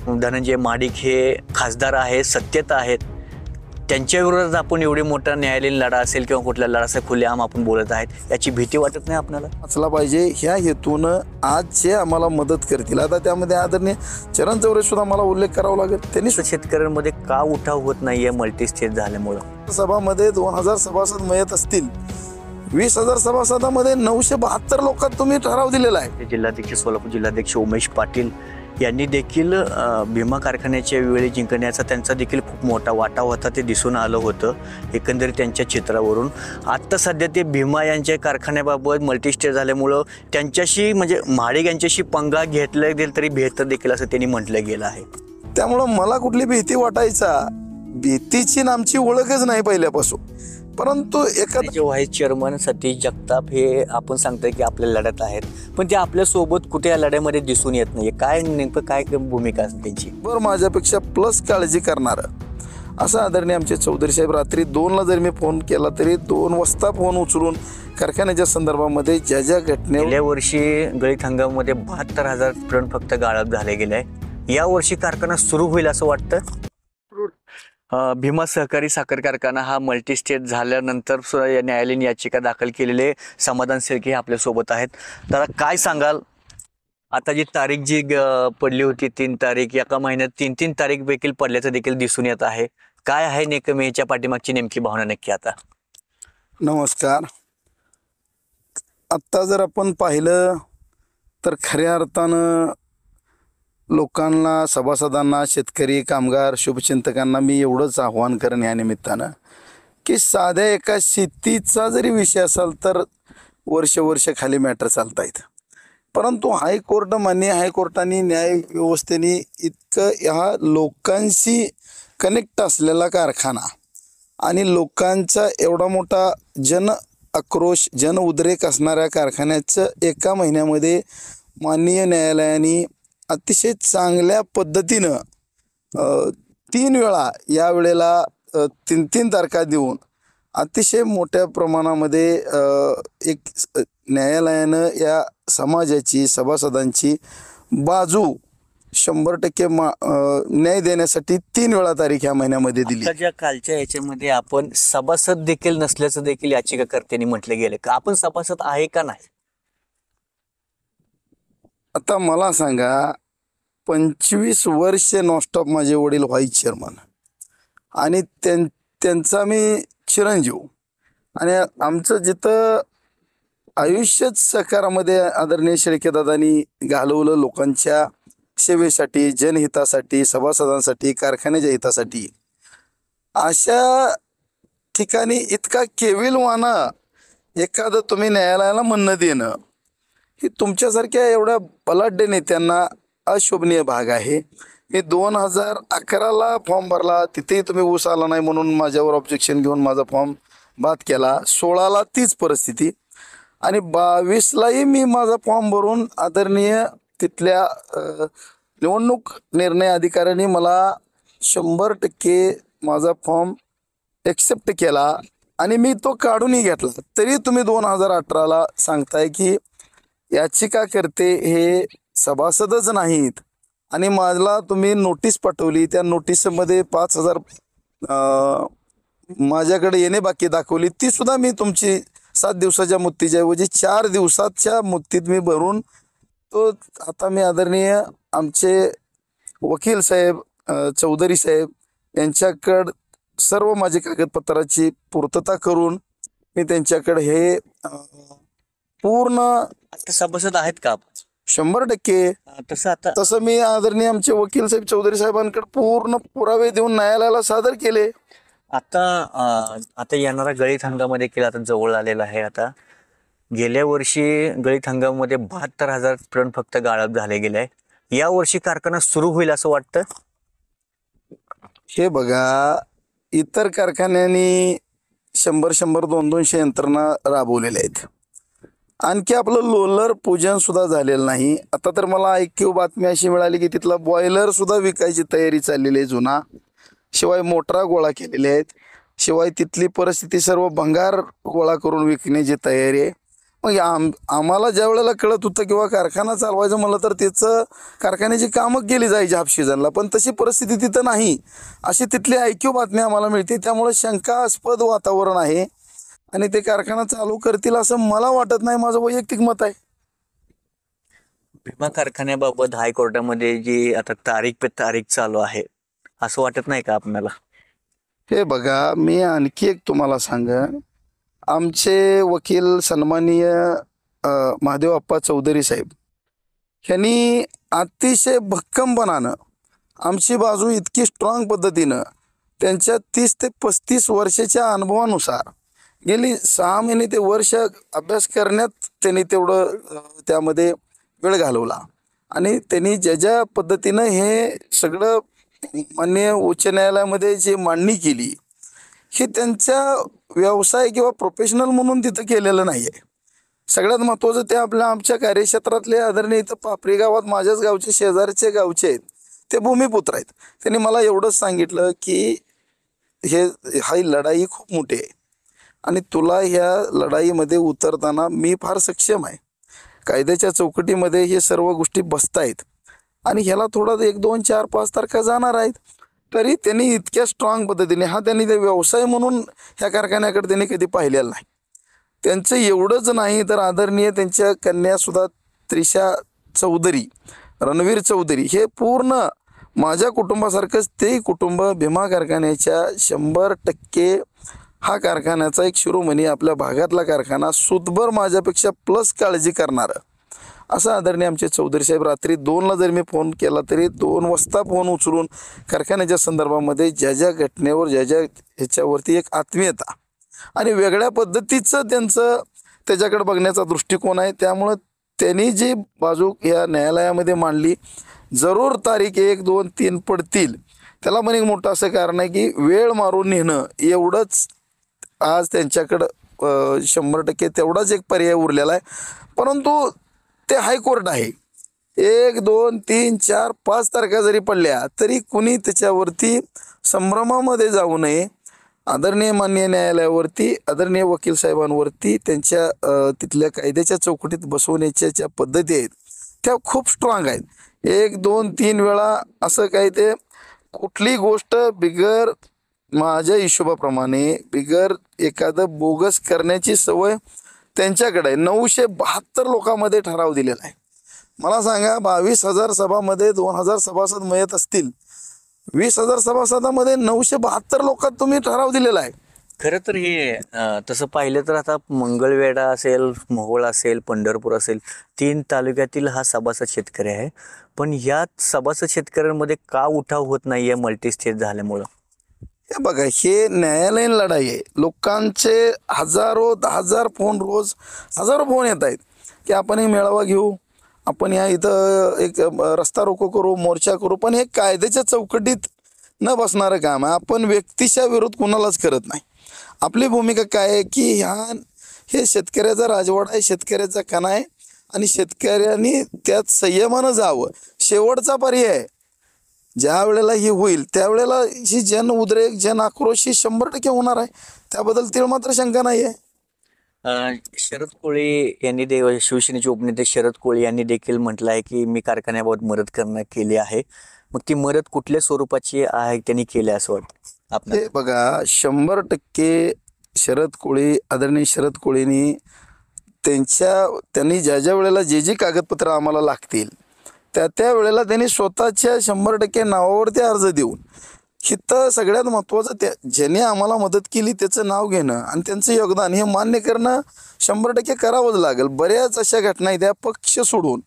धनंजय महाडिक हे खासदार आहेत, सत्तेत आहेत, त्यांच्या विरोधात आपण एवढी मोठा न्यायालयीन लढा असेल किंवा कुठला लढा असेल खुलेआम आपण बोलत आहेत, याची भीती वाटत नाही आपल्याला? वाचला पाहिजे ह्या हेतूनं आज जे आम्हाला मदत करतील. आता त्यामध्ये आदरणीय चरण चौरे सुद्धा मला उल्लेख करावा लागेल. त्यांनी शेतकऱ्यांमध्ये का उठाव होत नाहीये मल्टी स्टेट झाल्यामुळं? सभामध्ये 2000 सभासद मयत असतील, 20,000 सभासदामध्ये 972 लोकांत तुम्ही ठराव दिलेला आहे. जिल्हाध्यक्ष, सोलापूर जिल्हाध्यक्ष उमेश पाटील यांनी देखील भीमा कारखान्याच्या वेळी जिंकण्याचा त्यांचा देखील खूप मोठा वाटा होता, ते दिसून आलं होतं एकंदरीत त्यांच्या चित्रावरून. आत्ता सध्या ते भीमा यांच्या कारखान्याबाबत मल्टीस्टेट झाल्यामुळं त्यांच्याशी म्हणजे महाडिक यांच्याशी पंगा घेतला गेल तरी बेहतर देखील असं त्यांनी म्हटलं गेलं आहे. त्यामुळं मला कुठली भीती वाटायचा, भीतीची आमची ओळखच नाही पहिल्यापासून. परंतु एखाद्या व्हाईस चेअरमन सतीश जगताप हे आपण सांगतोय की आपल्या लढत आहेत, पण ते आपल्या सोबत कुठे या लढ्यामध्ये दिसून येत नाहीये. काय नेमकं काय भूमिका असते त्यांची? बरं, माझ्यापेक्षा प्लस काळजी करणार असं आदरणीय आमचे चौधरी साहेब. रात्री 2ला जर मी फोन केला तरी 2 वाजता फोन उचलून कारखान्याच्या संदर्भामध्ये ज्या ज्या घटने. गेल्या वर्षी गळीत हंगामामध्ये 72,000 टन फक्त गाळप झाले गेले आहे. या वर्षी कारखाना सुरू होईल असं वाटतं? भीमा सहकारी साखर कारखाना हा मल्टीस्टेट झाल्यानंतर सुद्धा या न्यायालयीन याचिका दाखल केलेले समाधान शेळके हे आपल्यासोबत आहेत. तर काय सांगाल, आता जी तारीख जी पडली होती 3 तारीख, एका महिन्यात 3 तारीख देखील पडल्याचं देखील दिसून येत आहे. काय आहे नेमकं याच्या पाठीमागची नेमकी भावना नक्की? आता नमस्कार. आत्ता जर आपण पाहिलं तर खऱ्या अर्थानं लोकांना, सभासदांना, शेतकरी, कामगार, शुभचिंतकांना मी एवढंच आव्हान करेन या निमित्तानं की साध्या एका शेतीचा जरी विषय असेल तर वर्ष खाली मॅटर चालतायत. परंतु हायकोर्ट मान्य, हायकोर्टाने, न्याय व्यवस्थेने इतकं ह्या लोकांशी कनेक्ट असलेला कारखाना आणि लोकांचा एवढा मोठा जन आक्रोश, जन उद्रेक असणाऱ्या कारखान्याचं एका महिन्यामध्ये माननीय न्यायालयाने अतिशय चांगल्या पद्धतीनं 3 वेळा या वेळेला 3 तारखा देऊन अतिशय मोठ्या प्रमाणामध्ये एक न्यायालयानं या समाजाची, सभासदांची बाजू 100% न्याय देण्यासाठी 3 वेळा तारीख ह्या महिन्यामध्ये दिली. ज्या कालच्या याच्यामध्ये आपण सभासद देखील नसल्याचं देखील याचिकाकर्त्यांनी म्हटलं गेलं का आपण सभासद आहे का नाही? आता मला सांगा, 25 वर्ष नॉनस्टॉप माझे वडील व्हाईस चेअरमन आणि त्यांचा मी चिरंजीव, आणि आमचं जिथं आयुष्यच सहकारामध्ये आदरणीय शेळकेदादांनी घालवलं लोकांच्या सेवेसाठी, जनहितासाठी, सभासदांसाठी, कारखान्याच्या हितासाठी, अशा ठिकाणी इतका केविलवाना एखादं तुम्ही न्यायालयाला म्हणणं देणं ही तुमच्यासारख्या एवढ्या बलाढ्य नेत्यांना अशोभनीय भाग आहे. मी 2011ला फॉर्म भरला, तिथेही तुम्ही ऊस आला नाही म्हणून माझ्यावर ऑब्जेक्शन घेऊन माझा फॉर्म बाद केला. 16ला तीच परिस्थिती आणि 22लाही मी माझा फॉर्म भरून आदरणीय तिथल्या निवडणूक निर्णय अधिकाऱ्यांनी मला 100% माझा फॉर्म एक्सेप्ट केला आणि मी तो काढूनही घेतला. तरी तुम्ही 2018ला सांगताय की याचिकाकर्ते हे सभासदच नाहीत आणि मला तुम्ही नोटीस पाठवली. त्या नोटीसमध्ये 5,000 माझ्याकडे येणे बाकी दाखवली. ती सुद्धा मी तुमची 7 दिवसाच्या मुदतीच्या ऐवजी 4 दिवसाच्या मुदतीत मी भरून तो. आता मी आदरणीय आमचे वकील साहेब, चौधरी साहेब यांच्याकडं सर्व माझी कागदपत्राची पूर्तता करून मी त्यांच्याकडे हे पूर्ण. आता सभासद आहेत का? 100%. तसं मी आदरणीय आमचे वकील साहेब, चौधरी साहेबांकडे पूर्ण पुरावे देऊन न्यायालयाला सादर केले. आता येणारा गळीत हंगाम देखील आता जवळ आलेला आहे. आता गेल्या वर्षी गळीत हंगामामध्ये 72,000 टन फक्त गाळप झाले गेले आहे. या वर्षी कारखाना सुरू होईल असं वाटतं? हे बघा, इतर कारखान्यांनी 100-100, 200-200 यंत्रणा राबवलेल्या आहेत. आणखी आपलं लोलर पूजन सुद्धा झालेलं नाही. आता तर मला ऐकीव बातमी अशी मिळाली की तिथला बॉयलर सुद्धा विकायची तयारी चाललेली आहे जुना. शिवाय मोटरा गोळा केलेल्या आहेत. शिवाय तिथली परिस्थिती सर्व भंगार गोळा करून विकण्याची तयारी आहे. मग आम्हाला ज्या वेळेला कळत होतं किंवा कारखाना चालवायचं म्हणलं तर त्याचं कारखान्याची कामं केली जायची हाफ सीझनला, पण तशी परिस्थिती तिथं नाही अशी तिथली ऐकीव बातमी आम्हाला मिळते. त्यामुळे शंकास्पद वातावरण आहे आणि ते कारखाना चालू करतील असं मला वाटत नाही. माझं वैयक्तिक मत आहे. भीमा कारखान्याबाबत हायकोर्टामध्ये जी आता तारीख पे तारीख चालू आहे, असं वाटत नाही का आपल्याला? हे बघा, मी आणखी एक तुम्हाला सांगेन. आमचे वकील सन्माननीय महादेव अप्पा चौधरी साहेब ह्यांनी अतिशय भक्कमपणानं आमची बाजू इतकी स्ट्रॉंग पद्धतीनं त्यांच्या 30 ते 35 वर्षाच्या अनुभवानुसार गेली 6 महिने ते वर्ष अभ्यास करण्यात त्यांनी तेवढं त्यामध्ये वेळ घालवला आणि त्यांनी ज्या ज्या पद्धतीनं हे सगळं माननीय उच्च न्यायालयामध्ये जी मांडणी केली हे त्यांच्या व्यवसाय किंवा प्रोफेशनल म्हणून तिथं केलेलं नाही आहे. सगळ्यात महत्त्वाचं ते आमच्या कार्यक्षेत्रातले आदरणीय इथं पापरी गावात माझ्याच गावचे शेजारचे गावचे आहेत, ते भूमिपुत्र आहेत. त्यांनी मला एवढंच सांगितलं की ही लढाई खूप मोठी आहे आणि तुला ह्या लढाईमध्ये उतरताना मी फार सक्षम आहे. कायद्याच्या चौकटीमध्ये हे सर्व गोष्टी बसतायत आणि ह्याला थोडा 1, 2, 4, 5 तारखा जाणार आहेत. तरी त्यांनी इतक्या स्ट्रॉंग पद्धतीने त्यांनी ते व्यवसाय म्हणून ह्या कारखान्याकडे त्यांनी कधी पाहिलेलं नाही. त्यांचं एवढंच नाही तर आदरणीय त्यांच्या कन्यासुद्धा त्रिशा चौधरी, रणवीर चौधरी हे पूर्ण माझ्या कुटुंबासारखंच ते कुटुंब भीमा कारखान्याच्या 100% हा कारखान्याचा एक शिरोमणी, आपल्या भागातला कारखाना सुतभर माझ्यापेक्षा प्लस काळजी करणारं असं आदरणीय आमचे चौधरी साहेब. रात्री 2ला जर मी फोन केला तरी 2 वाजता फोन उचलून कारखान्याच्या संदर्भामध्ये ज्या ज्या घटनेवर ज्या ज्या ह्याच्यावरती एक आत्मीयता आणि वेगळ्या पद्धतीचं त्यांचं त्याच्याकडे बघण्याचा दृष्टिकोन आहे. त्यामुळं त्यांनी जी बाजू या न्यायालयामध्ये मांडली, जरूर तारीख 1, 2, 3 पडतील. त्याला पण एक मोठं असं कारण आहे की वेळ मारून नेणं एवढंच आज त्यांच्याकडं 100% तेवढाच एक पर्याय उरलेला आहे. परंतु ते हायकोर्ट आहे. 1, 2, 3, 4, 5 तारखा जरी पडल्या तरी कुणी त्याच्यावरती संभ्रमामध्ये जाऊ नये. आदरणीय माननीय न्यायालयावरती, आदरणीय वकील साहेबांवरती त्यांच्या तिथल्या कायद्याच्या चौकटीत बसवण्याच्या ज्या पद्धती आहेत त्या खूप स्ट्रॉंग आहेत. 1, 2, 3 वेळा असं काही ते कुठली गोष्ट बिगर माझ्या हिशोबाप्रमाणे बिगर एखादं बोगस करण्याची सवय त्यांच्याकडे आहे. 972 लोकांमध्ये ठराव दिलेला आहे. मला सांगा, 22,000 सभामध्ये 2,000 सभासद मिळत असतील, 20,000 सभासदामध्ये 972 लोकांत तुम्ही ठराव दिलेला आहे. खरं तर हे तसं पाहिलं तर आता मंगळवेढा असेल, मोहोळ असेल, पंढरपूर असेल, 3 तालुक्यातील हा सभासद शेतकरी आहे. पण या सभासद शेतकऱ्यांमध्ये का उठाव होत नाहीये मल्टीस्टेट झाल्यामुळं? हे बघा, हे न्यायालयीन लढाई आहे. लोकांचे हजारो 10,000 फोन, रोज हजारो फोन येत आहेत की आपण हे मेळावा घेऊ, आपण या इथं एक रस्ता रोको करू, मोर्चा करू. पण हे कायद्याच्या चौकटीत न बसणारं काम आहे. आपण व्यक्तीच्या विरोध कुणालाच करत नाही. आपली भूमिका काय आहे की हे शेतकऱ्याचा राजवाडा आहे, शेतकऱ्याचा कणा आहे आणि शेतकऱ्यांनी त्यात संयमानं जावं. शेवटचा पर्याय आहे. ज्या वेळेला ही होईल त्यावेळेला ही जन उद्रेक, जन आक्रोश ही 100% होणार आहे. त्याबद्दल तीळ मात्र शंका नाही आहे. शरद कोळी यांनी शिवसेनेचे उपनेते शरद कोळी यांनी देखील म्हटलं आहे की मी कारखान्याबाबत मदत केली आहे. मग ती मदत कुठल्या स्वरूपाची आहे त्यांनी केली असं वाटतं आपल्याला? हे बघा, 100% शरद कोळी, आदरणीय शरद कोळींनी त्यांनी ज्या ज्या वेळेला जे कागदपत्र आम्हाला लागतील त्या वेळेला त्यांनी स्वतःच्या 100% नावावरती अर्ज देऊन, हिथं सगळ्यात महत्त्वाचं ज्याने आम्हाला मदत केली त्याचं नाव घेणं आणि त्यांचं योगदान हे मान्य करणं 100% करावंच लागेल. बऱ्याच अशा घटना आहेत, त्या पक्ष सोडून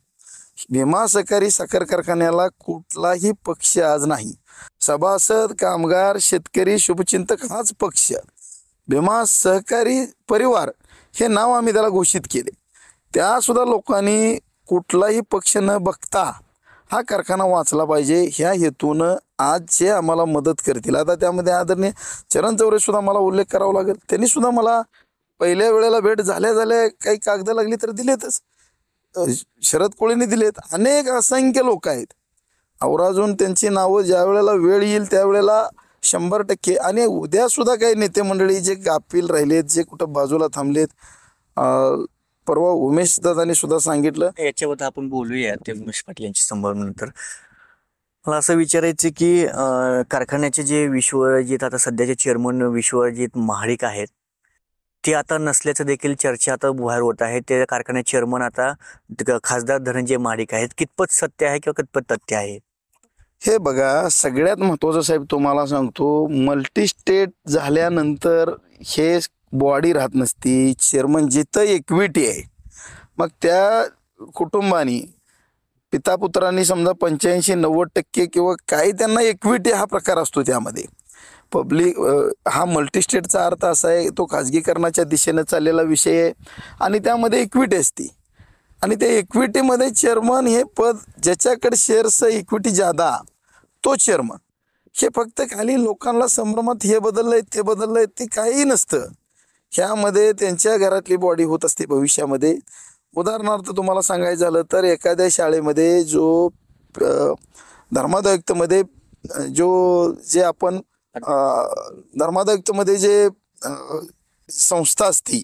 भीमा सहकारी साखर कारखान्याला कुठलाही पक्ष आज नाही. सभासद, कामगार, शेतकरी, शुभचिंतक हाच पक्ष. भीमा सहकारी परिवार हे नाव आम्ही त्याला घोषित केले. त्यासुद्धा लोकांनी कुठलाही पक्ष न बघता हा कारखाना वाचला पाहिजे ह्या हेतूनं आज जे आम्हाला मदत करतील. आता त्यामध्ये आदरणीय चरण चौरे सुद्धा मला उल्लेख करावा लागेल. त्यांनी सुद्धा मला पहिल्या वेळेला भेट झाल्या काही कागद लागली तर दिलेतच. शरद कोळींनी दिलेत. अनेक असंख्य लोक आहेत. आवर्जून त्यांची नावं ज्या वेळेला वेळ येईल त्यावेळेला 100%. आणि उद्या सुद्धा काही नेते मंडळी जे गाफील राहिलेत, जे कुठं बाजूला थांबलेत, परवा उमेश दादांनी सुद्धा सांगितलं. याच्यावर आपण बोलूया ते उमेश पाटील यांच्या संभावनेनंतर. मला असं विचारायचं की कारखान्याचे जे विश्वजित आता सध्याचे चेअरमन विश्वजित महाडिक आहेत ते आता नसल्याचं देखील चर्चा आता बाहेर होत आहे. ते कारखान्याचे चेअरमन आता खासदार धनंजय महाडिक आहेत. कितपत सत्य आहे किंवा कितपत तथ्य आहे? हे बघा, सगळ्यात महत्वाचं साहेब तुम्हाला सांगतो, मल्टी स्टेट झाल्यानंतर हे बॉडी राहत नसती. चेअरमन जिथं इक्विटी आहे, मग त्या कुटुंबानी पिता पुत्रांनी समजा 85-90% किंवा काही त्यांना इक्विटी हा प्रकार असतो. त्यामध्ये पब्लिक हा मल्टी स्टेटचा अर्थ असा आहे, तो खाजगीकरणाच्या दिशेनं चाललेला विषय आहे आणि त्यामध्ये इक्विटी असते. आणि त्या इक्विटीमध्ये चेअरमन हे पद, ज्याच्याकडे शेअर्स इक्विटी जादा तो चेअरमन. हे फक्त खाली लोकांना संभ्रमात हे बदललंय ते बदललंय, ते काही नसतं. ह्यामध्ये त्यांच्या घरातली बॉडी होत असते भविष्यामध्ये. उदाहरणार्थ तुम्हाला सांगायचं झालं तर एखाद्या शाळेमध्ये जो धर्मादायुक्तमध्ये जे आपण धर्मादायुक्तमध्ये जे संस्था असती,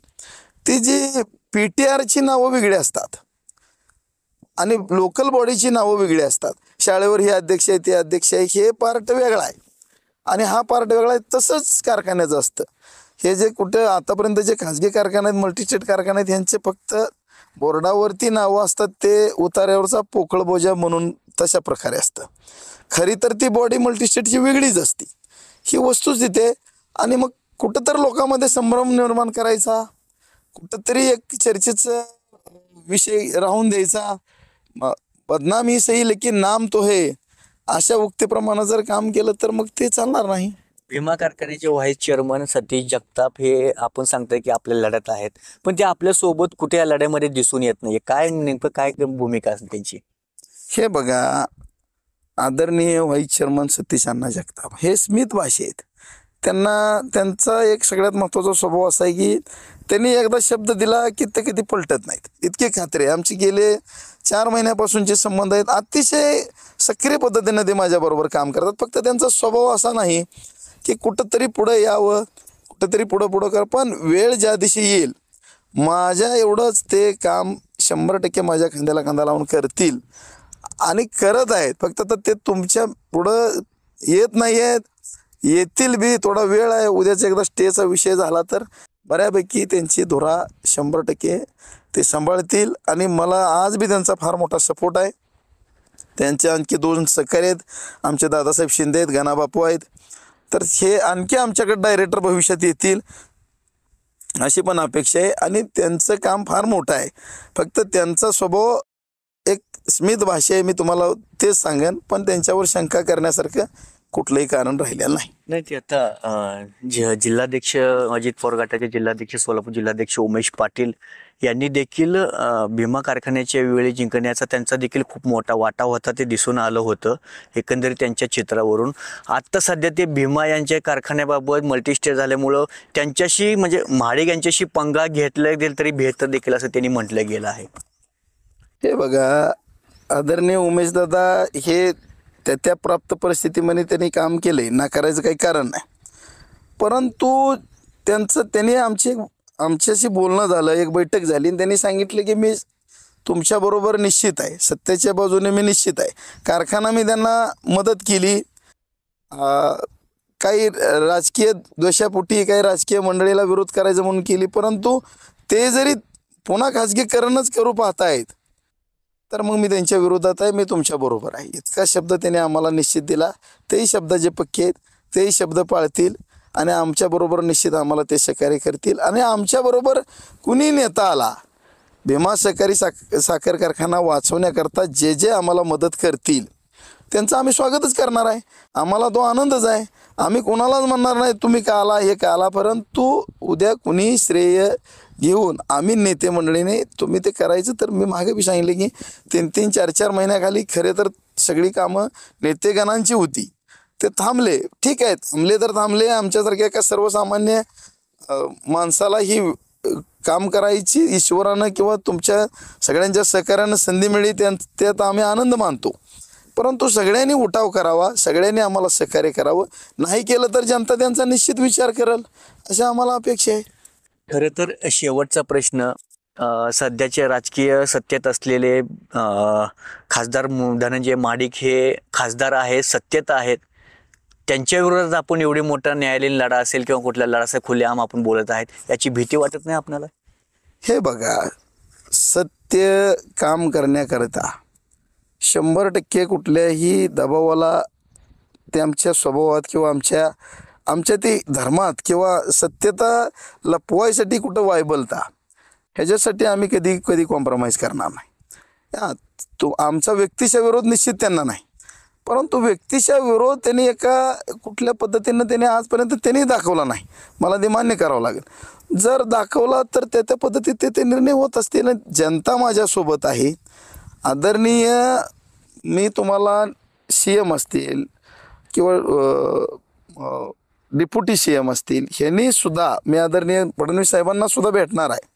ती जी PTRची नावं वेगळी असतात आणि लोकल बॉडीची नावं वेगळी असतात. शाळेवर हे अध्यक्ष आहे ते अध्यक्ष आहे, हे पार्ट वेगळा आहे आणि हा पार्ट वेगळा आहे. तसंच कारखान्याचं असतं. हे जे कुठं आतापर्यंत जे खाजगी कारखाने आहेत, मल्टीस्टेट कारखाने आहेत, ह्यांचे फक्त बोर्डावरती नावं असतात, ते उतार्यावरचा पोकळ बोजा म्हणून तशा प्रकारे असतं. खरी तर ती बॉडी मल्टीस्टेटची वेगळीच असते. ही वस्तूच तिथे. आणि मग कुठंतरी लोकांमध्ये संभ्रम निर्माण करायचा, कुठंतरी एक चर्चेचा विषय राहून द्यायचा. बदनाम ही सही लेकिन नाम तो है, अशा उक्तीप्रमाणे जर काम केलं तर मग ते चालणार नाही. भीमा कारखान्याचे व्हाईस चेअरमन सतीश जगताप हे आपण सांगताय की आपल्या लढ्यात आहेत, पण ते आपल्या सोबत कुठे या लढ्यामध्ये दिसून येत नाही. काय नेमकं काय भूमिका असेल त्यांची? हे बघा, आदरणीय व्हाईस चेअरमन सतीश अण्णा जगताप हे स्मित भाषे आहेत. त्यांचा एक सगळ्यात महत्त्वाचा स्वभाव असा आहे की त्यांनी एकदा शब्द दिला की ते कधी पलटत नाहीत. इतकी खात्री आहे आमची. गेले 4 महिन्यापासूनचे संबंध आहेत. अतिशय सक्रिय पद्धतीने ते माझ्याबरोबर काम करतात. फक्त त्यांचा स्वभाव असा नाही की कुठंतरी पुढं यावं, कुठंतरी पुढं कर, पण वेळ ज्या दिवशी येईल माझ्या एवढंच ते काम 100% माझ्या खांद्याला खांदा लावून करतील आणि करत आहेत. फक्त आता ते तुमच्या पुढं येत नाही आहेत, येतील बी. थोडा वेळ आहे. उद्याचा एकदा स्टेचा विषय झाला तर बऱ्यापैकी त्यांची धुरा 100% ते सांभाळतील. आणि मला आज बी त्यांचा फार मोठा सपोर्ट आहे. त्यांचे आणखी 2 सहकारी आहेत, आमचे दादासाहेब शिंदे आहेत, गणाबापू आहेत. तर हे आणखी आमच्याकडे डायरेक्टर भविष्यात येतील अशी पण अपेक्षा आहे. आणि त्यांचं काम फार मोठं आहे. फक्त त्यांचा स्वभाव एक स्मित भाषा आहे, मी तुम्हाला तेच सांगेन. पण त्यांच्यावर शंका करण्यासारखं कुठलंही कारण राहिलेलं नाही. ते आता जिल्हाध्यक्ष अजित पवार गटाचे जिल्हाध्यक्ष सोलापूर जिल्हाध्यक्ष उमेश पाटील यांनी देखील भीमा कारखान्याच्या वेळी जिंकण्याचा त्यांचा देखील खूप मोठा वाटा होता, ते दिसून आलं होतं एकंदरीत त्यांच्या चित्रावरून. आत्ता सध्या ते भीमा यांच्या कारखान्याबाबत मल्टीस्टेट झाल्यामुळं त्यांच्याशी म्हणजे महाडिक यांच्याशी पंगा घेतला गेला तरी बेहतर देखील असं त्यांनी म्हटलं गेलं आहे. हे बघा, आदरणीय उमेश दादा हे त्या प्राप्त परिस्थितीमध्ये त्यांनी काम केले, नाकारायचं काही कारण नाही. परंतु त्यांनी आमच्याशी बोलणं झालं, एक बैठक झाली आणि त्यांनी सांगितलं की मी तुमच्याबरोबर निश्चित आहे, सत्याच्या बाजूने मी निश्चित आहे. कारखाना मी त्यांना मदत केली, काही राजकीय द्वेषापोटी काही राजकीय मंडळीला विरोध करायचं म्हणून केली. परंतु ते जरी पुन्हा खाजगीकरणच करू पाहतायत तर मग मी त्यांच्या विरोधात आहे, मी तुमच्याबरोबर आहे, इतका शब्द त्याने आम्हाला निश्चित दिला. तेही शब्द जे पक्के आहेत तेही शब्द पाळतील आणि आमच्याबरोबर निश्चित आम्हाला ते सहकार्य करतील. आणि आमच्याबरोबर कुणी नेता आला भीमा सहकारी साखर कारखाना वाचवण्याकरता जे आम्हाला मदत करतील त्यांचं आम्ही स्वागतच करणार आहे. आम्हाला तो आनंदच आहे. आम्ही कोणालाच म्हणणार नाही तुम्ही का आला हे का आला. परंतु उद्या कुणी श्रेय घेऊन आम्ही नेते मंडळीने तुम्ही ते करायचं तर मी मागे बी सांगितले की 3-3, 4-4 महिन्याखाली खरे तर सगळी कामं नेतेगणांची होती, ते थांबले. ठीक आहे, थांबले तर थांबले. आमच्यासारख्या एका सर्वसामान्य माणसाला ही काम करायची ईश्वरानं किंवा तुमच्या सगळ्यांच्या सहकार्यानं संधी मिळली, त्यात आम्ही आनंद मानतो. परंतु सगळ्यांनी उठाव करावा, सगळ्यांनी आम्हाला सहकार्य करावं. नाही केलं तर जनता त्यांचा निश्चित विचार करेल अशी आम्हाला अपेक्षा आहे. खरं तर शेवटचा प्रश्न, सध्याचे राजकीय सत्तेत असलेले खासदार धनंजय महाडिक हे खासदार आहेत, सत्तेत आहेत. त्यांच्या विरोधात आपण एवढी मोठा न्यायालयीन लढा असेल किंवा कुठला लढा असेल खुलेआम आपण बोलत आहेत, याची भीती वाटत नाही आपल्याला? हे बघा, सत्य काम करण्याकरता 100% कुठल्याही दबावाला ते आमच्या स्वभावात किंवा आमच्या ते धर्मात किंवा सत्यता लपवायसाठी कुठं वायबलता, ह्याच्यासाठी आम्ही कधी कॉम्प्रोमाइज करणार नाही. तो आमचा व्यक्तीच्या विरोध निश्चित त्यांना नाही, परंतु व्यक्तीच्या विरोध त्यांनी एका कुठल्या पद्धतीनं त्यांनी आजपर्यंत त्यांनी दाखवला नाही. मला ते मान्य करावं लागेल. जर दाखवला तर त्या पद्धतीत ते निर्णय होत असतील. जनता माझ्यासोबत आहे. आदरणीय मी तुम्हाला CM असतील किंवा डेप्युटी CM असतील, ह्यांनी सुद्धा मी आदरणीय फडणवीस साहेबांना सुद्धा भेटणार आहे.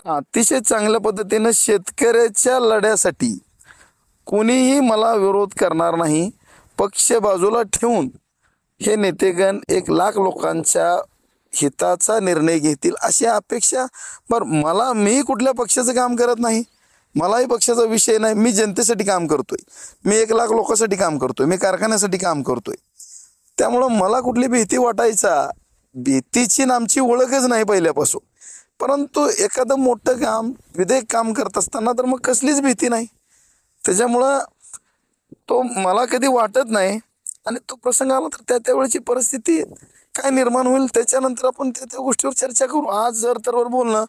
अतिशय चांगल्या पद्धतीनं शेतकऱ्याच्या लढ्यासाठी कोणीही मला विरोध करणार नाही. पक्ष बाजूला ठेवून हे नेतेगण 1,00,000 लोकांच्या हिताचा निर्णय घेतील अशी अपेक्षा. बरं, मी कुठल्या पक्षाचं काम करत नाही, मलाही पक्षाचा विषय नाही. मी जनतेसाठी काम करतोय, मी 1,00,000 लोकांसाठी काम करतोय, मी कारखान्यासाठी काम करतोय. त्यामुळं मला कुठली भीती वाटायचा, भीतीची आमची ओळखच नाही पहिल्यापासून. परंतु एखादं मोठं काम, विधेयक काम करत असताना तर मग कसलीच भीती नाही. त्याच्यामुळं तो मला कधी वाटत नाही. आणि तो प्रसंग आला तर त्यावेळेची परिस्थिती काय निर्माण होईल त्याच्यानंतर आपण त्या गोष्टीवर चर्चा करू. आज जर तर बोलणं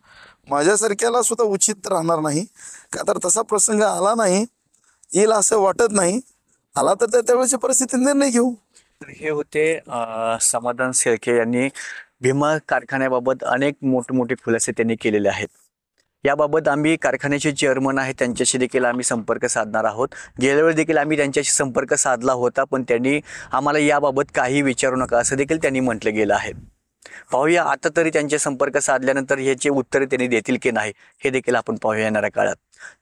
माझ्यासारख्याला सुद्धा उचित राहणार नाही, का तर तसा प्रसंग आला नाही, येईल असं वाटत नाही. आला तर त्यावेळेची परिस्थिती निर्णय घेऊ. हे होते समाधान शेळके यांनी भीमा कारखान्याबाबत अनेक मोठमोठे खुलासे त्यांनी केलेले आहेत. याबाबत आम्ही कारखान्याचे चेअरमन आहेत त्यांच्याशी देखील आम्ही संपर्क साधणार आहोत. गेल्या वेळी देखील आम्ही त्यांच्याशी संपर्क साधला होता, पण त्यांनी आम्हाला याबाबत काही विचारू नका असं देखील त्यांनी म्हटलं गेलं आहे. पाहूया आता तरी त्यांचे संपर्क साधल्यानंतर ह्याचे उत्तरे त्यांनी देतील की नाही हे देखील आपण पाहूया येणाऱ्या काळात.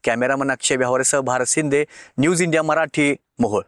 कॅमेरामन अक्षय व्यवहारसह भारत शिंदे, न्यूज इंडिया मराठी, मोहोळ.